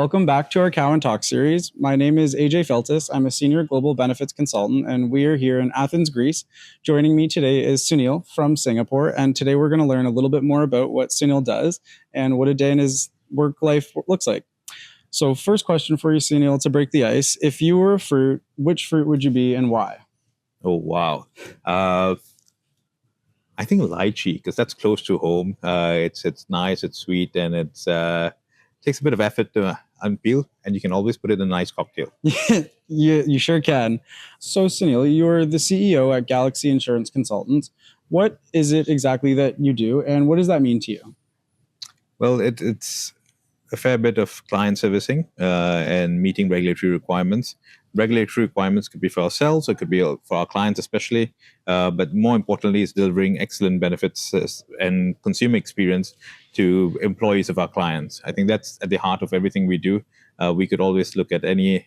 Welcome back to our Cowan Talk series. My name is AJ Feltis. I'm a senior global benefits consultant, and we are here in Athens, Greece. Joining me today is Sunil from Singapore, and today we're going to learn a little bit more about what Sunil does and what a day in his work life looks like. So first question for you, Sunil, to break the ice. If you were a fruit, which fruit would you be and why? Oh, wow. I think lychee, because that's close to home. It's nice, it's sweet, and it takes a bit of effort to unpeel, and you can always put it in a nice cocktail. You sure can. So Sunil, you're the CEO at Galaxy Insurance Consultants. What is it exactly that you do, and what does that mean to you? Well, it's a fair bit of client servicing and meeting regulatory requirements. Regulatory requirements could be for ourselves, it could be for our clients especially, but more importantly is delivering excellent benefits and consumer experience to employees of our clients. I think that's at the heart of everything we do. We could always look at any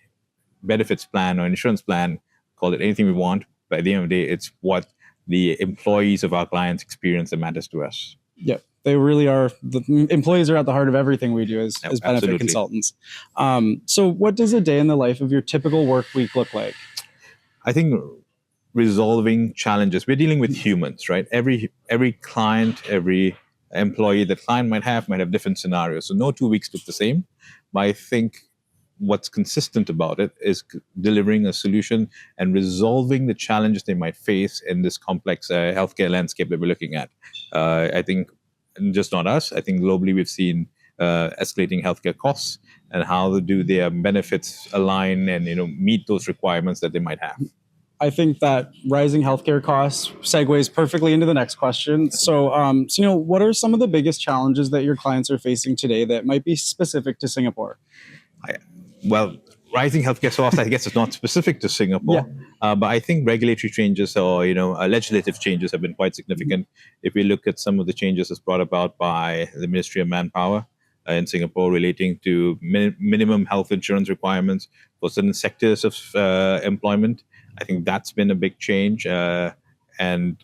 benefits plan or insurance plan, call it anything we want, but at the end of the day, it's what the employees of our clients experience that matters to us. Yeah, they really are. The employees are at the heart of everything we do as benefit Absolutely. consultants. So what does a day in the life of your typical work week look like? I think resolving challenges. We're dealing with humans, right? Every client, every employee that client might have different scenarios. So no 2 weeks look the same. But I think what's consistent about it is delivering a solution and resolving the challenges they might face in this complex healthcare landscape that we're looking at. I think just not us. I think globally we've seen escalating healthcare costs and how do their benefits align and meet those requirements that they might have. I think that rising healthcare costs segues perfectly into the next question. So, Sunil, what are some of the biggest challenges that your clients are facing today that might be specific to Singapore? Well, rising healthcare costs, I guess, is not specific to Singapore, but I think regulatory changes or legislative changes have been quite significant. If we look at some of the changes that's brought about by the Ministry of Manpower in Singapore relating to minimum health insurance requirements for certain sectors of employment, I think that's been a big change, and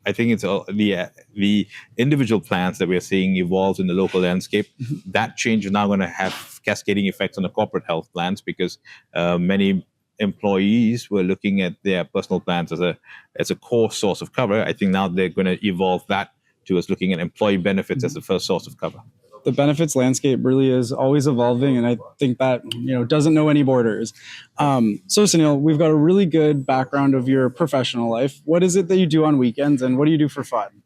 I think it's the individual plans that we're seeing evolve in the local landscape. That change is now going to have cascading effects on the corporate health plans because many employees were looking at their personal plans as a core source of cover. I think now they're going to evolve that to us looking at employee benefits as the first source of cover. The benefits landscape really is always evolving, and I think that doesn't know any borders. So Sunil, we've got a really good background of your professional life. What is it that you do on weekends, and what do you do for fun?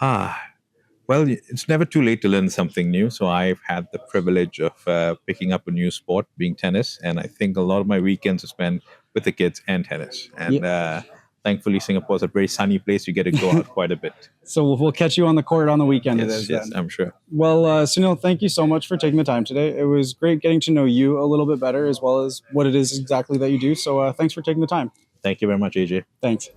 Well, it's never too late to learn something new. So I've had the privilege of picking up a new sport, being tennis, and I think a lot of my weekends are spent with the kids and tennis. And thankfully, Singapore is a very sunny place. You get to go out quite a bit. So we'll catch you on the court on the weekend. Yes, I'm sure. Well, Sunil, thank you so much for taking the time today. It was great getting to know you a little bit better, as well as what it is exactly that you do. So thanks for taking the time. Thank you very much, AJ. Thanks.